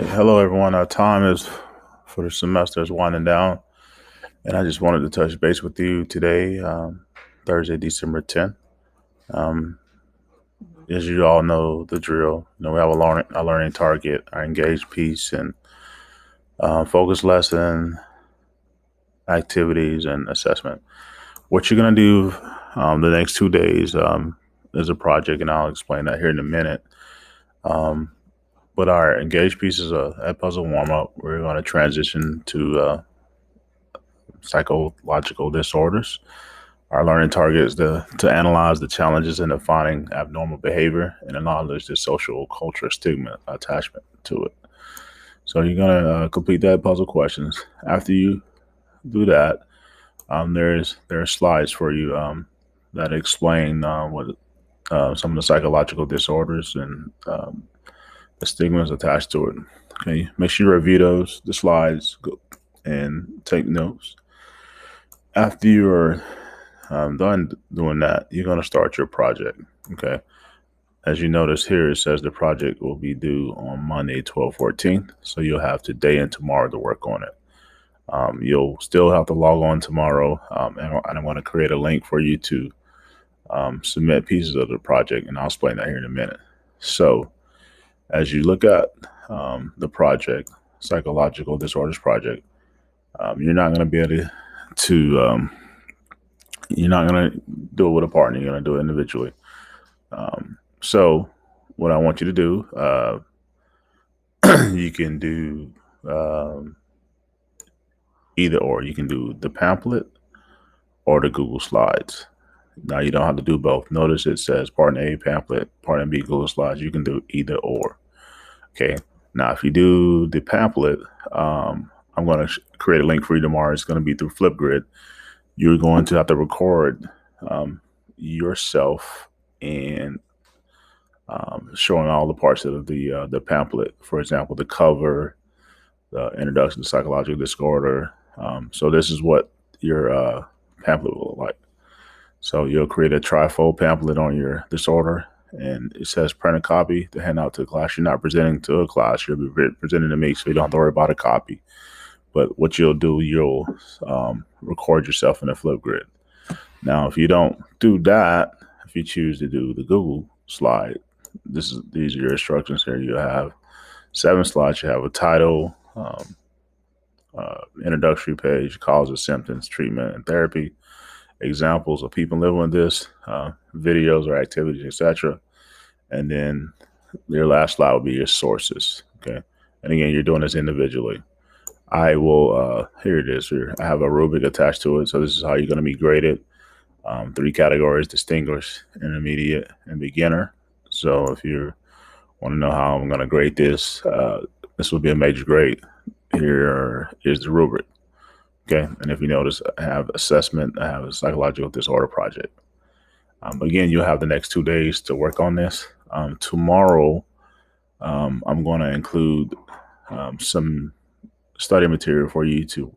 Hello, everyone. Our time is for the semester is winding down, and I just wanted to touch base with you today, Thursday, December 10th. Um, as you all know, the drill. We have a learning target, our engaged piece, and focus lesson, activities, and assessment. What you're gonna do the next 2 days is a project, and I'll explain that here in a minute. Um, but our engaged piece is a puzzle warm up. We're going to transition to psychological disorders. Our learning target is to analyze the challenges in defining abnormal behavior and acknowledge the social culture stigma attachment to it. So you're going to complete that puzzle questions. After you do that, there are slides for you that explain what some of the psychological disorders and the stigmas attached to it. Okay, make sure you review the slides, and take notes. After you're done doing that, you're going to start your project. Okay. As you notice here, it says the project will be due on Monday, 12/14. So you'll have today and tomorrow to work on it. You'll still have to log on tomorrow, and I'm going to create a link for you to submit pieces of the project, and I'll explain that here in a minute. So as you look at the project, psychological disorders project, you're not going to be able to you're not going to do it with a partner. You're going to do it individually. So what I want you to do, you can do either or. You can do the pamphlet or the Google Slides. Now you don't have to do both. Notice it says Part A pamphlet, Part B Google Slides. You can do either or. Okay. Now if you do the pamphlet, I'm going to create a link for you tomorrow. It's going to be through Flipgrid. You're going to have to record yourself and showing all the parts of the pamphlet. For example, the cover, the introduction to psychological disorder. So this is what your pamphlet will look like. So you'll create a trifold pamphlet on your disorder, and it says print a copy to hand out to the class. You're not presenting to a class. You'll be presenting to me, so you don't have to worry about a copy. But what you'll do, you'll record yourself in a Flipgrid. Now, if you don't do that, if you choose to do the Google slide, these are your instructions here. You have 7 slides. You have a title, introductory page, causes, symptoms, treatment, and therapy, examples of people living with this, videos or activities, etc. And then your last slide will be your sources. Okay. And again, you're doing this individually. I will, here it is. Here, I have a rubric attached to it. So this is how you're going to be graded. 3 categories: distinguished, intermediate, and beginner. So if you want to know how I'm going to grade this, this will be a major grade. Here is the rubric. Okay. And if you notice, I have assessment, I have a psychological disorder project. Again, you'll have the next 2 days to work on this. Tomorrow, I'm going to include some study material for you to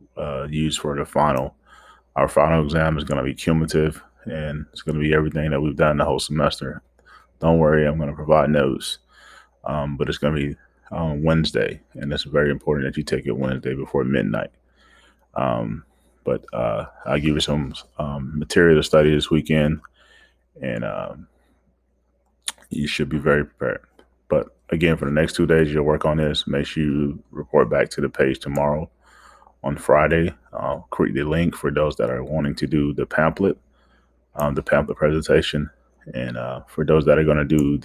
use for the final. Our final exam is going to be cumulative, and it's going to be everything that we've done the whole semester. Don't worry, I'm going to provide notes, but it's going to be on Wednesday, and it's very important that you take it Wednesday before midnight. But I'll give you some material to study this weekend, and you should be very prepared. But again, for the next 2 days, you'll work on this. Make sure you report back to the page tomorrow. On Friday, I'll create the link for those that are wanting to do the pamphlet presentation, and for those that are going to do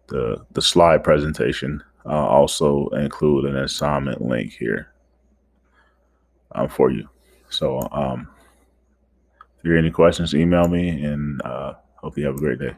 the slide presentation, I'll also include an assignment link here for you. So if you have any questions, email me, and hope you have a great day.